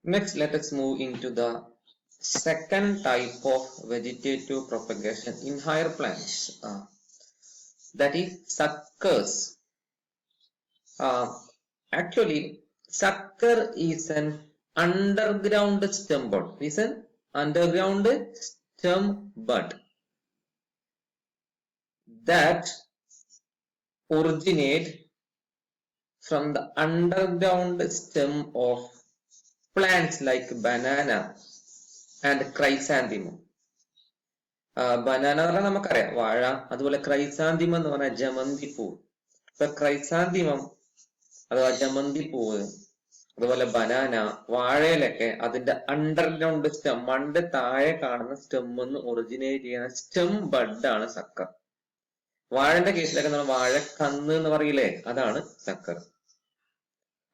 Next, let us move into the second type of vegetative propagation in higher plants, that is suckers. Actually, sucker is an underground stem bud. Is an underground stem bud that originate from the underground stem of plants like banana and chrysanthemum. Banana എന്ന് പറഞ്ഞാൽ നമുക്കറിയാം വാഴ, അതുപോലെ ക്രൈസാന്തിമം എന്ന് പറഞ്ഞാൽ ജമന്തി പൂവ്. ഇപ്പൊ ക്രൈസാന്തിമം അഥവാ ജമന്തി പൂവ്, അതുപോലെ ബനാന, വാഴയിലൊക്കെ അതിന്റെ അണ്ടർഗ്രൗണ്ട് സ്റ്റെം, മണ്ണിന്റെ താഴെ കാണുന്ന സ്റ്റെമ്മിന്ന് ഒറിജിനേറ്റ് ചെയ്യുന്ന സ്റ്റെം ബഡാണ് സക്കർ. വാഴന്റെ കേസിലൊക്കെ നമ്മൾ വാഴക്കന്ന് എന്ന് പറയില്ലേ, അതാണ് സക്കർ.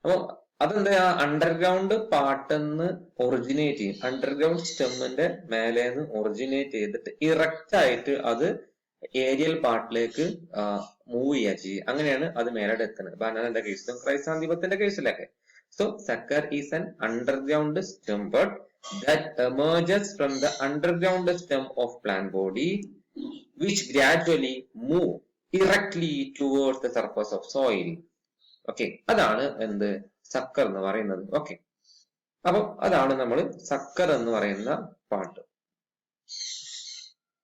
അപ്പൊ അതെന്താ, അണ്ടർഗ്രൗണ്ട് പാർട്ടിന്ന് ഒറിജിനേറ്റ് ചെയ്യും, അണ്ടർഗ്രൗണ്ട് സ്റ്റെമ്മിന്റെ മേലേന്ന് ഒറിജിനേറ്റ് ചെയ്തിട്ട് ഇറക്റ്റ് ആയിട്ട് അത് ഏരിയൽ പാർട്ടിലേക്ക് മൂവ് ചെയ്യുക ചെയ്യും. അങ്ങനെയാണ് അത് മേലോട്ട് എത്തുന്നത് ബനാനന്റെ കേസിലും ക്രൈസാന്തിമത്തിന്റെ കേസിലൊക്കെ. So sucker is an underground stem bud that emerges from the underground stem of plant body which gradually move erectly towards the surface of soil. Okay, അതാണ് എന്ത് സക്കർ എന്ന് പറയുന്നത്. ഓക്കെ, അപ്പൊ അതാണ് നമ്മൾ സക്കർ എന്ന് പറയുന്ന പാർട്ട്.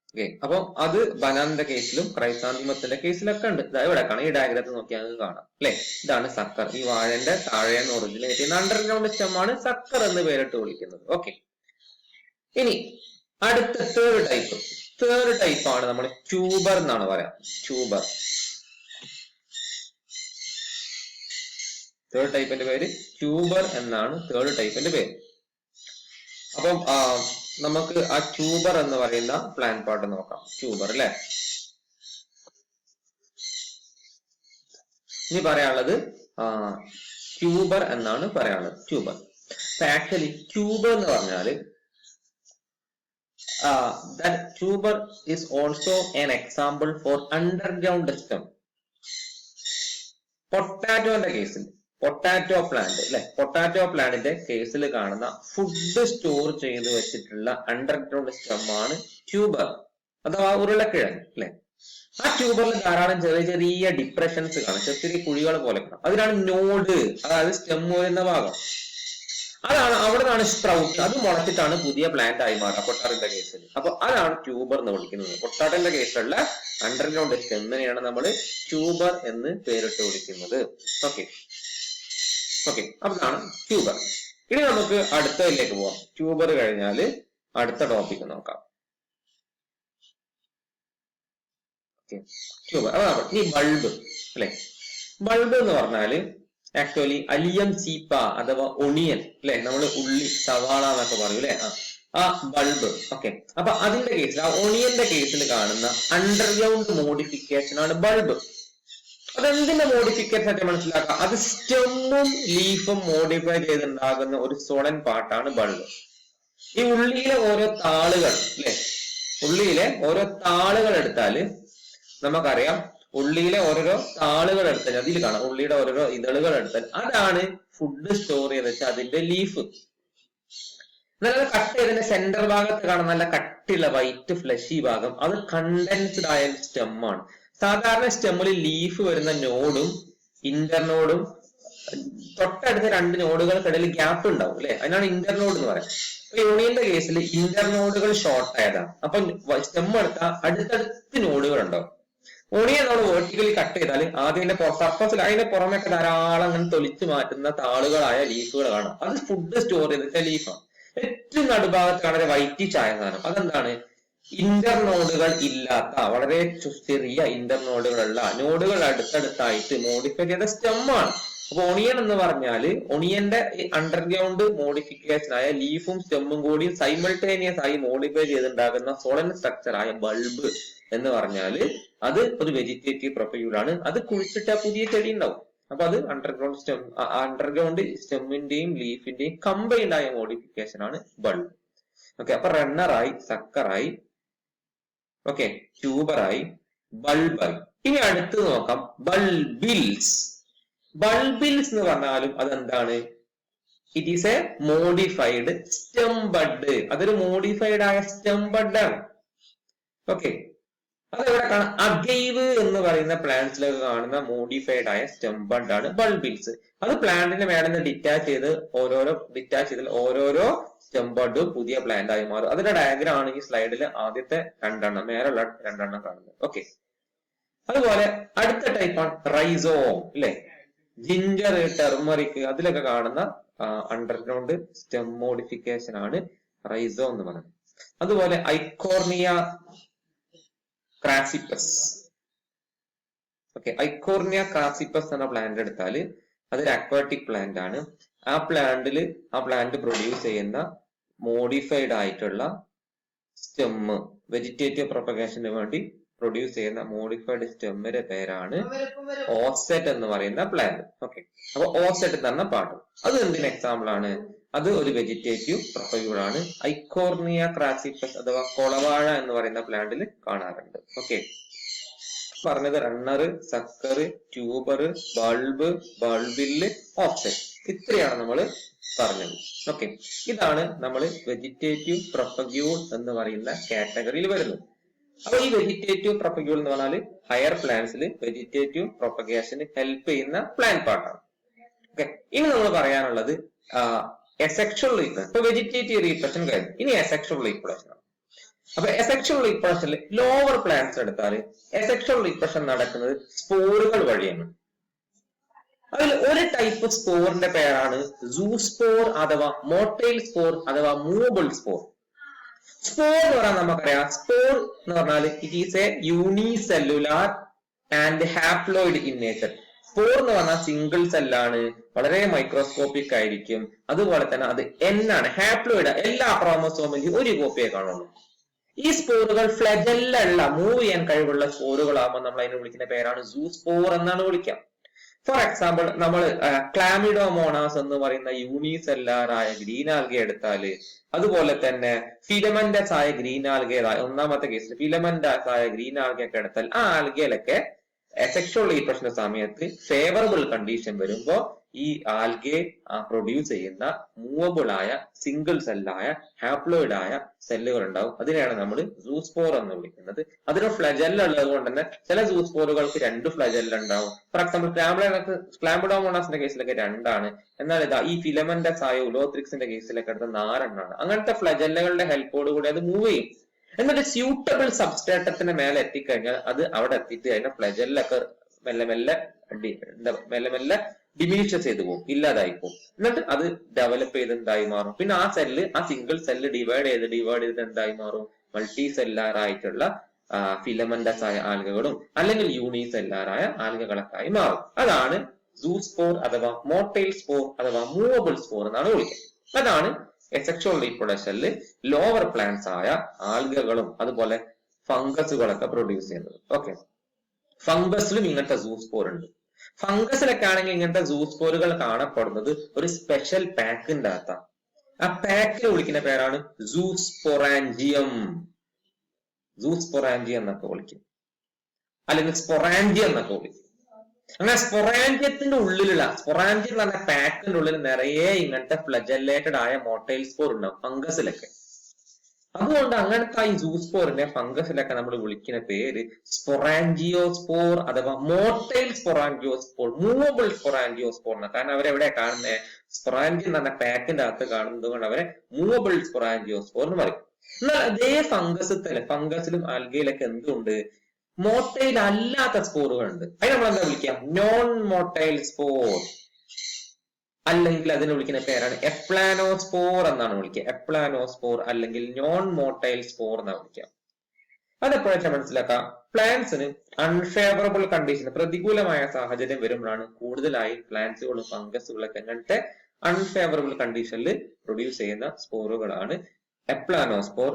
ഓക്കെ, അപ്പൊ അത് ബനാനന്റെ കേസിലും ക്രൈസാന്തിമത്തിന്റെ കേസിലൊക്കെ ഉണ്ട്. ഇവിടെ കാണാം, ഈ ഡയഗ്രത്തിൽ നോക്കിയാൽ കാണാം അല്ലെ. ഇതാണ് സക്കർ. ഈ വാഴന്റെ താഴെന്ന് ഒറിജിനേറ്റ് ചെയ്യുന്ന അണ്ടർഗ്രൗണ്ട് സ്റ്റെം ആണ് സക്കർ എന്ന് പേരിട്ട് വിളിക്കുന്നത്. ഓക്കെ, ഇനി അടുത്ത തേർഡ് ടൈപ്പ് ആണ് നമ്മൾ ട്യൂബർ എന്നാണ് പറയാം. ട്യൂബർ, തേർഡ് ടൈപ്പിന്റെ പേര് ട്യൂബർ എന്നാണ്. തേർഡ് ടൈപ്പിന്റെ പേര്. അപ്പം നമുക്ക് ആ ട്യൂബർ എന്ന് പറയുന്ന പ്ലാന്റ് പാർട്ട് നോക്കാം. ട്യൂബർ അല്ലെ. ഇനി പറയാനുള്ളത് ട്യൂബർ എന്നാണ് പറയാനുള്ളത്. ട്യൂബർ ആക്ച്വലി ട്യൂബർ എന്ന് പറഞ്ഞാല് that tuber is also an example for underground stem. പൊട്ടാറ്റോന്റെ കേസിൽ, പൊട്ടാറ്റോ പ്ലാന്റ് അല്ലെ, പൊട്ടാറ്റോ പ്ലാന്റിന്റെ കേസിൽ കാണുന്ന ഫുഡ് സ്റ്റോർ ചെയ്ത് വെച്ചിട്ടുള്ള അണ്ടർഗ്രൗണ്ട് സ്റ്റെം ആണ് ട്യൂബർ അഥവാ ഉരുളക്കിഴങ്ങ് അല്ലെ. ആ ട്യൂബറിൽ ധാരാളം ചെറിയ ചെറിയ ഡിപ്രഷൻസ് കാണും, ചെറിയ ചെറിയ കുഴികൾ പോലെ കാണും. അതിനാണ് നോഡ്, അതായത് സ്റ്റെം വരുന്ന ഭാഗം. അതാണ്, അവിടെ നിന്നാണ് സ്പ്രൗട്ട്, അത് മുളച്ചിട്ടാണ് പുതിയ പ്ലാന്റ് ആയി മാറുക പൊട്ടാറ്റോന്റെ കേസിൽ. അപ്പൊ അതാണ് ട്യൂബർ എന്ന് വിളിക്കുന്നത്. പൊട്ടാറ്റോന്റെ കേസിലുള്ള അണ്ടർഗ്രൗണ്ട് സ്റ്റെമ്മിനെയാണ് നമ്മൾ ട്യൂബർ എന്ന് പേരിട്ട് വിളിക്കുന്നത്. ഓക്കെ, അതാണ് ട്യൂബർ. ഇനി നമുക്ക് അടുത്തതിലേക്ക് പോവാം. ട്യൂബർ കഴിഞ്ഞാല് അടുത്ത ടോപ്പിക് നോക്കാം. ട്യൂബർ അതാണ്. ഇനി ബൾബ് അല്ലെ. ബൾബ് എന്ന് പറഞ്ഞാല് ആക്ച്വലി അലിയം ചീപ്പ അഥവാ ഒണിയൻ അല്ലെ, നമ്മൾ ഉള്ളി, സവാള എന്നൊക്കെ പറയും അല്ലെ. ആ ബൾബ്. ഓക്കെ, അപ്പൊ അതിന്റെ കേസിൽ, ആ ഒണിയന്റെ കേസിൽ കാണുന്ന അണ്ടർഗ്രൗണ്ട് മോഡിഫിക്കേഷൻ ആണ് ബൾബ്. അതെന്തിന്റെ മോഡിഫിക്കേഷൻ ആയിട്ട് മനസ്സിലാക്കാം. അത് സ്റ്റെമ്മും ലീഫും മോഡിഫൈ ചെയ്തുണ്ടാകുന്ന ഒരു സോളൻ പാർട്ടാണ് ബൾബ്. ഈ ഉള്ളിയിലെ ഓരോ താളുകൾ അല്ലെ, ഉള്ളിയിലെ ഓരോ താളുകൾ എടുത്താല് നമുക്കറിയാം, ഉള്ളിയിലെ ഓരോരോ താളുകൾ എടുത്താൽ അതിൽ കാണാം, ഉള്ളിയുടെ ഓരോരോ ഇതളുകൾ എടുത്താൽ അതാണ് ഫുഡ് സ്റ്റോർ ചെയ്ത് വെച്ചാൽ അതിന്റെ ലീഫ്. നല്ല കട്ട് ചെയ്തതിന്റെ സെന്റർ ഭാഗത്ത് കാണാൻ നല്ല കട്ടിയുള്ള വൈറ്റ് ഫ്ലഷി ഭാഗം, അത് കണ്ടൻസ്ഡ് ആയ സ്റ്റെമ്മാണ്. സാധാരണ സ്റ്റെമ്മിൽ ലീഫ് വരുന്ന നോഡും ഇന്റർനോഡും തൊട്ടടുത്ത രണ്ട് നോഡുകൾക്കിടയിൽ ഗ്യാപ്പ് ഉണ്ടാവും അല്ലെ, അതിനാണ് ഇന്റർനോഡ് എന്ന് പറയുന്നത്. യൂണിയന്റെ കേസിൽ ഇന്റർനോഡുകൾ ഷോർട്ട് ആയതാണ്. അപ്പൊ സ്റ്റെം എടുത്താൽ അടുത്തടുത്ത് നോഡുകൾ ഉണ്ടാവും. ഒണിയൻ നമ്മൾ വേർട്ടിക്കലി കട്ട് ചെയ്താൽ ആദ്യം അതിന്റെ സർഫസിൽ അതിന്റെ പുറമൊക്കെ ധാരാളം അങ്ങനെ തൊലിച്ചു മാറ്റുന്ന താളുകളായ ലീഫുകൾ കാണാം. അത് ഫുഡ് സ്റ്റോർ ചെയ്തിട്ട് ലീഫാണ്. ഏറ്റവും നടുഭാഗത്ത് കാണുന്ന വൈറ്റ് ചായ സാധനം, അതെന്താണ്, ഇന്റർനോഡുകൾ ഇല്ലാത്ത, വളരെ ചെറിയ ഇന്റർനോഡുകളുള്ള, നോഡുകൾ അടുത്തടുത്തായിട്ട് മോഡിഫൈ ചെയ്ത സ്റ്റെമ്മാണ്. അപ്പൊ ഒണിയൻ എന്ന് പറഞ്ഞാല് ഒണിയന്റെ അണ്ടർഗ്രൗണ്ട് മോഡിഫിക്കേഷൻ ആയ ലീഫും സ്റ്റെമ്മും കൂടി സൈമൾട്ടേനിയസ് ആയി മോഡിഫൈ ചെയ്തുണ്ടാകുന്ന സോളൻ സ്ട്രക്ചർ ആയ ബൾബ് എന്ന് പറഞ്ഞാല് അത് ഒരു വെജിറ്റേറ്റീവ് പ്രൊപ്പഗ്യൂൾ ആണ്. അത് കുഴിച്ചിട്ട പുതിയ ചെടി ഉണ്ടാവും. അപ്പൊ അത് അണ്ടർഗ്രൗണ്ട് സ്റ്റെമ്മിന്റെയും ലീഫിന്റെയും കമ്പൈൻഡ് ആയ മോഡിഫിക്കേഷൻ ആണ് ബൾബ്. ഓക്കെ, അപ്പൊ റണ്ണറായി, സക്കറായി, ഓക്കെ, ട്യൂബറായി, ബൾബായി. ഇനി അടുത്ത് നോക്കാം ബൾബിൽസ്. ബൾബിൽസ് എന്ന് പറഞ്ഞാലും അതെന്താണ്, it is A modified stem bud. അതൊരു മോഡിഫൈഡ് ആയ സ്റ്റെം ബഡ് ആണ്. ഓക്കെ, അതെവിടെ കാണാം? അഗൈവ് എന്ന് പറയുന്ന പ്ലാന്റ്സിലൊക്കെ കാണുന്ന മോഡിഫൈഡ് ആയ സ്റ്റെം ബഡ് ആണ് ബൾബിൾസ്. അത് പ്ലാന്റിന്റെ മേലെ നിന്ന് ഡിറ്റാച്ച് ചെയ്ത് ഓരോരോ സ്റ്റെം ബഡും പുതിയ പ്ലാന്റ് ആയി മാറും. അതിന്റെ ഡയഗ്രാം ആണ് ഈ സ്ലൈഡിൽ ആദ്യത്തെ രണ്ടെണ്ണം, മേലുള്ള രണ്ടെണ്ണം കാണുന്നത്. ഓക്കെ, അതുപോലെ അടുത്ത ടൈപ്പാണ് റൈസോം അല്ലെ. ജിഞ്ചർ, ടെർമറിക് അതിലൊക്കെ കാണുന്ന അണ്ടർഗ്രൗണ്ട് സ്റ്റെം മോഡിഫിക്കേഷൻ ആണ് റൈസോം എന്ന് പറയുന്നത്. അതുപോലെ ഐക്കോർണിയ ക്രാസിപ്പസ്. ഓക്കെ, ഐക്കോർണിയ ക്രാസിപ്പസ് എന്ന പ്ലാന്റ് എടുത്താല് അതൊരു അക്വാറ്റിക് പ്ലാന്റ് ആണ്. ആ പ്ലാന്റ് പ്രൊഡ്യൂസ് ചെയ്യുന്ന മോഡിഫൈഡ് ആയിട്ടുള്ള സ്റ്റെമ്മ്, വെജിറ്റേറ്റീവ് പ്രൊപ്പഗേഷന് വേണ്ടി പ്രൊഡ്യൂസ് ചെയ്യുന്ന മോഡിഫൈഡ് സ്റ്റെമ്മിന്റെ പേരാണ് ഓസെറ്റ് എന്ന് പറയുന്ന പ്ലാന്റ്. ഓക്കെ, അപ്പൊ ഓസെറ്റ് എന്ന് പറഞ്ഞ പാട്ട് അത് എന്തിന് എക്സാമ്പിൾ ആണ്? അത് ഒരു വെജിറ്റേറ്റീവ് പ്രൊപ്പഗ്യൂൾ ആണ്. ഐക്കോർണിയ ക്രാസിപ്പസ് അഥവാ കൊളവാഴ എന്ന് പറയുന്ന പ്ലാന്റിൽ കാണാറുണ്ട്. ഓക്കെ, പറഞ്ഞത് runner, sucker, tuber, bulb, bulbil, offset, ഇത്രയാണ് നമ്മൾ പറഞ്ഞത്. ഓക്കെ, ഇതാണ് നമ്മൾ വെജിറ്റേറ്റീവ് പ്രൊപ്പഗ്യൂൾ എന്ന് പറയുന്ന കാറ്റഗറിയിൽ വരുന്നത്. അപ്പൊ ഈ വെജിറ്റേറ്റീവ് പ്രൊപ്പഗ്യൂൾ എന്ന് പറഞ്ഞാൽ ഹയർ പ്ലാന്റ്സിൽ വെജിറ്റേറ്റീവ് പ്രൊപ്പഗേഷന് ഹെൽപ്പ് ചെയ്യുന്ന പ്ലാന്റ് പാർട്ടാണ്. ഓക്കെ, ഇനി നമ്മൾ പറയാനുള്ളത് എസെക്ഷൽ റീപ്രഷൻ. ഇപ്പൊ വെജിറ്റേറ്റീവ് റീപ്രഷൻ കഴിഞ്ഞു, ഇനി എസെക്ഷൽ റീപ്രഷൻ ആണ്. അപ്പൊ എസെക്ഷൽ റീപ്രഷനിൽ ലോവർ പ്ലാന്റ്സ് എടുത്താൽ എസെക്ഷൽ റീപ്രഷൻ നടക്കുന്നത് സ്പോറുകൾ വഴിയാണ്. അതിൽ ഒരു ടൈപ്പ് സ്പോറിന്റെ പേരാണ് സൂസ്പോർ അഥവാ മോട്ടൈൽ സ്പോർ അഥവാ മൂവബിൾ സ്പോർ. സ്പോർ എന്ന് പറഞ്ഞാൽ നമുക്കറിയാം, സ്പോർ എന്ന് പറഞ്ഞാൽ it is A unicellular and haploid in nature. Spore എന്ന് പറഞ്ഞാൽ സിംഗിൾ സെല്ലാണ്, വളരെ മൈക്രോസ്കോപ്പിക് ആയിരിക്കും. അതുപോലെ തന്നെ അത് ആണ്, ഹാപ്ലോയിഡ്, എല്ലാ ക്രോമസോമിലും ഒരു കോപ്പിയെ കാണുള്ളൂ. ഈ സ്പോറുകൾ ഫ്ലജെല്ല മൂവ് ചെയ്യാൻ കഴിവുള്ള സ്പോറുകളാകുമ്പോൾ നമ്മൾ അതിനെ വിളിക്കുന്ന പേരാണ് സൂസ്പോർ എന്നാണ് വിളിക്കുക. ഫോർ എക്സാമ്പിൾ, നമ്മൾ ക്ലാമിഡോമോണാസ് എന്ന് പറയുന്ന യൂണിസെല്ലാർ ആയ ഗ്രീൻ ആൽഗെ എടുത്താല്, അതുപോലെ തന്നെ ഫിലമെന്റസ് ആയ ഗ്രീൻ ആൽഗെ, ഒന്നാമത്തെ കേസിൽ ഫിലമെന്റസ് ആയ ഗ്രീൻ ആൽഗെ ഒക്കെ എടുത്താൽ ആ ആൽഗയിലൊക്കെ സെക്ഷുവൽ റീപ്രഷന്റെ സമയത്ത് ഫേവറബിൾ കണ്ടീഷൻ വരുമ്പോ ഈ ആൽഗെ പ്രൊഡ്യൂസ് ചെയ്യുന്ന മൂവബിൾ ആയ സിംഗിൾ സെല്ലായ ഹാപ്ലോയിഡ് ആയ സെല്ലുകൾ ഉണ്ടാവും. അതിനെയാണ് നമ്മൾ സൂസ്പോർ എന്ന് വിളിക്കുന്നത്. അതിന് ഫ്ലജെല്ല ഉള്ളത് കൊണ്ട് തന്നെ ചില സൂസ്പോറുകൾക്ക് 2 ഫ്ലജെല്ല ഉണ്ടാവും. ഫോർ എക്സാമ്പിൾ ക്ലാമിഡോമോണാസിന്റെ കേസിലൊക്കെ 2ആണ്. എന്നാൽ ഇതാ ഈ ഫിലമെന്റസ് ആയ ഉലോത്രിക്സിന്റെ കേസിലൊക്കെ എടുത്ത 4 അങ്ങനത്തെ ഫ്ലജെല്ലകളുടെ ഹെൽപ്പോട് കൂടി അത് മൂവ് ചെയ്യും. എന്നിട്ട് സ്യൂട്ടബിൾ സബ്സ്ട്രാറ്റത്തിന്റെ മേലെ എത്തിക്കഴിഞ്ഞാൽ അത് അവിടെ എത്തിയിട്ട് അതിന്റെ ഫ്ലജെല്ലൊക്കെ മെല്ലെ മെല്ലെ ഡിമിനിഷ് ചെയ്തു പോകും, ഇല്ലാതായി പോകും. എന്നിട്ട് അത് ഡെവലപ്പ് ചെയ്ത് എന്തായി മാറും? പിന്നെ ആ സിംഗിൾ സെല്ല് ഡിവൈഡ് ചെയ്ത് എന്തായി മാറും? മൾട്ടി സെല്ലാർ ആയിട്ടുള്ള ഫിലമെന്റസ് ആയ ആൽഗകളും അല്ലെങ്കിൽ യൂണിസെല്ലാറായ ആൽഗകളൊക്കെ ആയി മാറും. അതാണ് സൂസ്പോർ അഥവാ മോട്ടൈൽ സ്പോർ അഥവാ മൂവബിൾ സ്പോർ എന്നാണ് വിളിക്കുന്നത്. അതാണ് എസെക്ഷൽ റീപ്രൊഡക്ഷനിൽ ലോവർ പ്ലാന്റ്സ് ആയ ആൽഗകളും അതുപോലെ ഫംഗസുകളൊക്കെ പ്രൊഡ്യൂസ് ചെയ്യുന്നത്. ഓക്കെ, ഫംഗസിലും ഇങ്ങനത്തെ സൂസ്പോർ ഉണ്ട്. ഫംഗസിലൊക്കെ ആണെങ്കിൽ ഇങ്ങനത്തെ സൂസ്പോറുകൾ കാണപ്പെടുന്നത് ഒരു സ്പെഷ്യൽ പാക്കിന്റെ അകത്താണ്. ആ പാക്കിൽ വിളിക്കുന്ന പേരാണ് സൂസ്പൊറാഞ്ചിയം എന്നൊക്കെ വിളിക്കും, അല്ലെങ്കിൽ സ്പൊറാഞ്ചിയം എന്നൊക്കെ വിളിക്കും. അങ്ങനെ സ്പൊറാഞ്ചിയത്തിന്റെ ഉള്ളിലുള്ള സ്പൊറാഞ്ചിയം എന്ന് പറഞ്ഞ പാക്കിന്റെ ഉള്ളിൽ നിറയെ ഇങ്ങനത്തെ ഫ്ലജല്ലേറ്റഡ് ആയ മോട്ടൈൽ സ്പോർ ഉണ്ടാവും ഫംഗസിലൊക്കെ. അതുകൊണ്ട് അങ്ങനത്തെ ഈ സൂസ്പോറിനെ ഫംഗസിലൊക്കെ നമ്മൾ വിളിക്കുന്ന പേര് സ്പൊറാഞ്ചിയോസ്പോർ അഥവാ മോട്ടൈൽ സ്പൊറാഞ്ചിയോസ്പോർ, മൂവബിൾ സ്പൊറാഞ്ചിയോസ്പോർ എന്നാണ്. കാരണം അവരെവിടെ കാണുന്നത്? സ്പൊറാഞ്ചിയം എന്ന് പറഞ്ഞ പാക്കിന്റെ അകത്ത് കാണുന്നത് കൊണ്ട് അവരെ മൂവബിൾ സ്പൊറാഞ്ചിയോസ്പോർ എന്ന് പറയും. എന്നാൽ അതേ ഫംഗസിലും ആൽഗയിലൊക്കെ എന്തുണ്ട്? മോട്ടൈൽ അല്ലാത്ത സ്പോറുകളുണ്ട്. അതിന് നമ്മൾ എന്താ വിളിക്കാം? നോൺ മോട്ടൈൽ സ്പോർ, അല്ലെങ്കിൽ അതിനെ വിളിക്കുന്ന പേരാണ് എപ്ലാനോസ്പോർ എന്നാണ് വിളിക്കുക. എപ്ലാനോസ്പോർ അല്ലെങ്കിൽ നോൺ മോട്ടൈൽ സ്പോർ എന്നാണ് വിളിക്കുക. അതെപ്പോഴാണ് മനസ്സിലാക്കാം? പ്ലാന്റ്സിന് അൺഫേവറബിൾ കണ്ടീഷൻ, പ്രതികൂലമായ സാഹചര്യം വരുമ്പോഴാണ് കൂടുതലായി പ്ലാന്റ്സുകളും ഫംഗസുകളൊക്കെ അങ്ങനത്തെ അൺഫേവറബിൾ കണ്ടീഷനിൽ പ്രൊഡ്യൂസ് ചെയ്യുന്ന സ്പോറുകളാണ് എപ്ലാനോസ്പോർ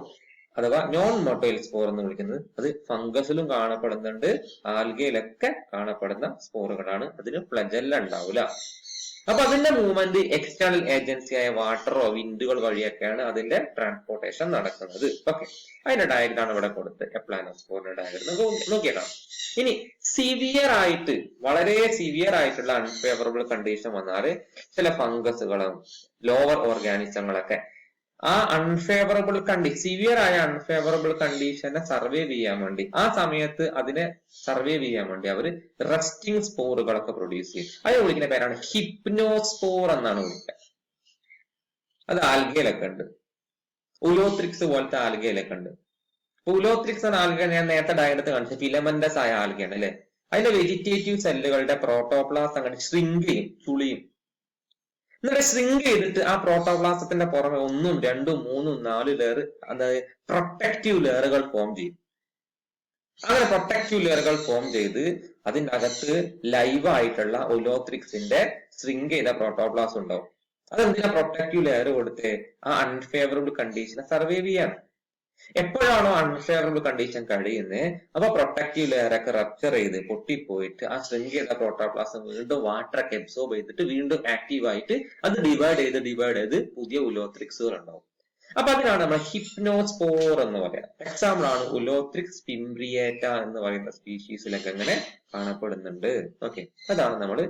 അഥവാ നോൺ മോട്ടൈൽ സ്പോർ എന്ന് വിളിക്കുന്നത്. അത് ഫംഗസിലും കാണപ്പെടുന്നുണ്ട്, ആൽഗയിലൊക്കെ കാണപ്പെടുന്ന സ്പോറുകളാണ്. അതിന് ഫ്ലജെല്ല ഉണ്ടാവില്ല. അപ്പൊ അതിന്റെ മൂവ്മെന്റ് എക്സ്റ്റേണൽ ഏജൻസിയായ വാട്ടറോ വിൻഡുകൾ വഴിയൊക്കെയാണ് അതിന്റെ ട്രാൻസ്പോർട്ടേഷൻ നടക്കുന്നത്. ഓക്കെ, അതിന്റെ ഡയഗ്രാം ഇവിടെ കൊടുത്ത് എപ്ലാനോസ്പോറിന്റെ ഡയഗ്രാം നോക്കിയേക്കാം. ഇനി സിവിയർ ആയിട്ട് വളരെ സിവിയർ ആയിട്ടുള്ള അൺഫേവറബിൾ കണ്ടീഷൻ വന്നാൽ ചില ഫംഗസുകളും ലോവർ ഓർഗാനിസങ്ങളൊക്കെ ആ അൺഫേവറബിൾ സിവിയർ ആയ അൺഫേവറബിൾ കണ്ടീഷനെ സർവൈവ് ചെയ്യാൻ വേണ്ടി ആ സമയത്ത് അതിനെ സർവൈവ് ചെയ്യാൻ വേണ്ടി അവർ റെസ്റ്റിംഗ് സ്പോറുകളൊക്കെ പ്രൊഡ്യൂസ് ചെയ്യും. അതിനെ വിളിക്കുന്ന പേരാണ് ഹിപ്നോസ്പോർ എന്നാണ് വിളിക്കുക. അത് ആൽഗയിലൊക്കെ ഉണ്ട്, ഉലോത്രിക്സ് പോലത്തെ ആൽഗയിലൊക്കെ ഉണ്ട്. ഉലോത്രിക്സ് എന്ന ആൽഗ ഞാൻ നേരത്തെ ഡയഗ്രത്ത് കാണിച്ചു, ഫിലമെന്റസ് ആയ ആൽഗയാണ് അല്ലെ. അതിന്റെ വെജിറ്റേറ്റീവ് സെല്ലുകളുടെ പ്രോട്ടോപ്ലാസം അങ്ങനെ ഷ്രിങ്ക് ചെയ്യും, ചുളിയും. എന്നിട്ട് ഷ്രിങ്ക് ചെയ്തിട്ട് ആ പ്രോട്ടോപ്ലാസത്തിന്റെ പുറമെ 1, 2, 3, 4 ലെയർ, അതായത് പ്രൊട്ടക്റ്റീവ് ലെയറുകൾ ഫോം ചെയ്യും. അങ്ങനെ പ്രൊട്ടക്റ്റീവ് ലെയറുകൾ ഫോം ചെയ്ത് അതിന്റെ അകത്ത് ലൈവ് ആയിട്ടുള്ള ഒലോത്രിക്സിന്റെ ഷ്രിങ്ക് ചെയ്ത പ്രോട്ടോപ്ലാസം ഉണ്ടാവും. അതെന്തിനാ പ്രൊട്ടക്റ്റീവ് ലെയർ കൊടുത്ത് ആ അൺഫേവറബിൾ കണ്ടീഷനെ സർവൈവ് ചെയ്യാൻ. എപ്പോഴാണോ അൺഫേവറബിൾ കണ്ടീഷൻ കഴിയുന്നത് അപ്പൊ പ്രൊട്ടക്റ്റീവ് ലെയർ ഒക്കെ റപ്ചർ ചെയ്ത് പൊട്ടിപ്പോയിട്ട് ആ ഷ്രിങ്ക് ചെയ്ത പ്രോട്ടോപ്ലാസം വീണ്ടും വാട്ടർ ഒക്കെ അബ്സോർബ് ചെയ്തിട്ട് വീണ്ടും ആക്റ്റീവ് ആയിട്ട് അത് ഡിവൈഡ് ചെയ്ത് പുതിയ ഉലോത്രിക്സുകൾ ഉണ്ടാവും. അപ്പൊ അതിനാണ് നമ്മൾ ഹിപ്നോസ്പോർ എന്ന് പറയാം. എക്സാമ്പിൾ ആണ് ഉലോത്രിക്സ് പിംബ്രിയേറ്റ എന്ന് പറയുന്ന സ്പീഷീസിലൊക്കെ അങ്ങനെ കാണപ്പെടുന്നുണ്ട്. ഓക്കെ, അതാണ് നമ്മൾ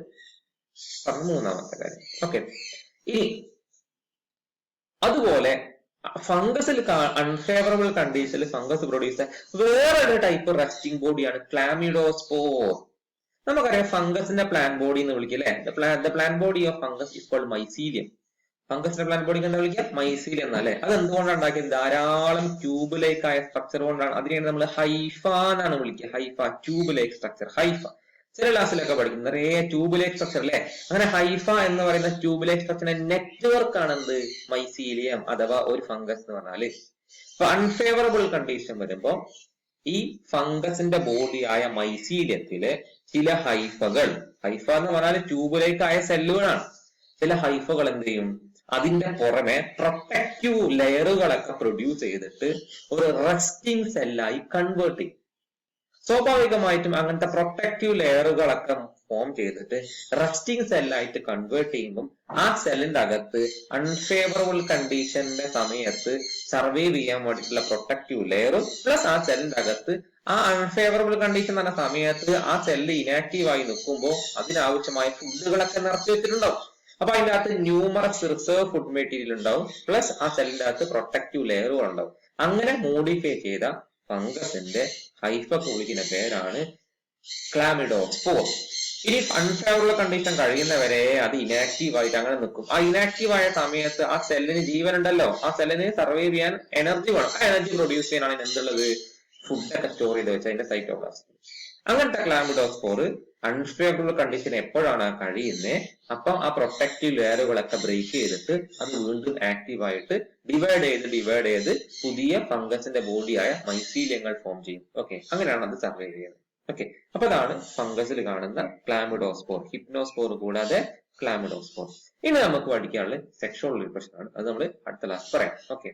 പറഞ്ഞ മൂന്നാമത്തെ കാര്യം. ഓക്കെ, ഇനി അതുപോലെ ഫംഗസിൽ അൺഫേവറബിൾ കണ്ടീഷനിൽ ഫംഗസ് പ്രൊഡ്യൂസ് വേറൊരു ടൈപ്പ് റെസ്റ്റിംഗ് ബോഡിയാണ് ക്ലാമിഡോസ്പോർ. നമുക്കറിയാം ഫംഗസിന്റെ പ്ലാൻ ബോഡി എന്ന് വിളിക്കും അല്ലെ. The plant body of fungus is called mycelium. ഫംഗസിന്റെ പ്ലാൻ ബോഡി എന്താ വിളിക്കുക? മൈസീലിയം എന്നല്ലേ. അത് എന്തുകൊണ്ടാണ് ഉണ്ടാക്കിയത്? ധാരാളം ട്യൂബ് ലേക്ക് ആയ സ്ട്രക്ചർ കൊണ്ടാണ്. അതിനെയാണ് നമ്മൾ ഹൈഫ എന്നാണ് വിളിക്കുക. ഹൈഫ, ട്യൂബ് ലേക്ക് സ്ട്രക്ചർ, ഹൈഫ. ചില ക്ലാസ്സിലൊക്കെ പഠിക്കും നിറയെ ട്യൂബ് ലേക്ക് സ്ട്രക്ചർ അല്ലെ. അങ്ങനെ ഹൈഫ എന്ന് പറയുന്ന ട്യൂബ് ലേക്ക് സ്ട്രക്ചറിന്റെ നെറ്റ്വർക്ക് ആണ് എന്ത്? മൈസീലിയം അഥവാ ഒരു ഫംഗസ് എന്ന് പറഞ്ഞാല്. അപ്പൊ അൺഫേവറബിൾ കണ്ടീഷൻ വരുമ്പോ ഈ ഫംഗസിന്റെ ബോഡിയായ മൈസീലിയത്തില് ചില ഹൈഫകൾ, ഹൈഫ എന്ന് പറഞ്ഞാൽ ട്യൂബ് ലേക്ക് ആയ സെല്ലുകളാണ്, ചില ഹൈഫകൾ എന്ത് ചെയ്യും? അതിന്റെ പുറമെ പ്രൊട്ടക്റ്റീവ് ലെയറുകളൊക്കെ പ്രൊഡ്യൂസ് ചെയ്തിട്ട് ഒരു റെസ്റ്റിംഗ് സെല്ലായി കൺവേർട്ട് ചെയ്യും. സ്വാഭാവികമായിട്ടും അങ്ങനത്തെ പ്രൊട്ടക്റ്റീവ് ലെയറുകളൊക്കെ ഫോം ചെയ്തിട്ട് റെസ്റ്റിംഗ് സെല്ലായിട്ട് കൺവേർട്ട് ചെയ്യുമ്പോൾ ആ സെല്ലിന്റെ അകത്ത് അൺഫേവറബിൾ കണ്ടീഷന്റെ സമയത്ത് സർവൈവ് ചെയ്യാൻ വേണ്ടിയിട്ടുള്ള പ്രൊട്ടക്റ്റീവ് ലെയറും പ്ലസ് ആ സെല്ലിന്റെ അകത്ത് ആ അൺഫേവറബിൾ കണ്ടീഷൻ എന്ന സമയത്ത് ആ സെല്ല് ഇനാക്റ്റീവ് ആയി നിൽക്കുമ്പോൾ അതിനാവശ്യമായ ഫുഡുകളൊക്കെ നിറച്ചു വെച്ചിട്ടുണ്ടാവും. അപ്പൊ അതിന്റെ അകത്ത് ന്യൂമറസ് റിസർവ് ഫുഡ് മെറ്റീരിയൽ ഉണ്ടാവും, പ്ലസ് ആ സെല്ലിന്റെ അകത്ത് പ്രൊട്ടക്റ്റീവ് ലെയറുകൾ ഉണ്ടാവും. അങ്ങനെ മോഡിഫൈ ചെയ്ത ഫംഗസിന്റെ ഹൈഫക്ക് വിളിക്കുന്ന പേരാണ് ക്ലാമിഡോസ്പോർ. ഇനി അൺഫേവറബിൾ കണ്ടീഷൻ കഴിയുന്നവരെ അത് ഇനാക്റ്റീവ് ആയിട്ട് അങ്ങനെ നിൽക്കും. ആ ഇനാക്റ്റീവ് ആയ സമയത്ത് ആ സെല്ലിന് ജീവൻ ഉണ്ടല്ലോ, ആ സെല്ലിന് സർവൈവ് ചെയ്യാൻ എനർജി വേണം. ആ എനർജി പ്രൊഡ്യൂസ് ചെയ്യാനാണ് എന്തുള്ളത്? ഫുഡൊക്കെ സ്റ്റോർ ചെയ്ത് വെച്ചാൽ അതിന്റെ സൈറ്റോപ്ലാസം. അങ്ങനത്തെ ക്ലാമിഡോസ്പോർ അൺഫേവറബിൾ കണ്ടീഷൻ എപ്പോഴാണ് കഴിയുന്നത് അപ്പൊ ആ പ്രൊട്ടക്റ്റീവ് ലെയറുകളൊക്കെ ബ്രേക്ക് ചെയ്തിട്ട് അത് വീണ്ടും ആക്റ്റീവ് ആയിട്ട് ഡിവൈഡ് ചെയ്ത് പുതിയ ഫംഗസിന്റെ ബോഡിയായ മൈസീലിയങ്ങൾ ഫോം ചെയ്യും. ഓക്കെ, അങ്ങനെയാണ് അത് സർവൈവ് ചെയ്യുന്നത്. ഓക്കെ, അപ്പൊ അതാണ് ഫംഗസിൽ കാണുന്ന ക്ലാമിഡോസ്പോർ. ഹിപ്നോസ്പോർ കൂടാതെ ക്ലാമിഡോസ്പോർ. ഇനി നമുക്ക് പഠിക്കാനുള്ള സെക്ഷുവൽ റിപ്രഷൻ ആണ്. അത് നമ്മൾ അടുത്ത ക്ലാസ് പറയാം. ഓക്കെ.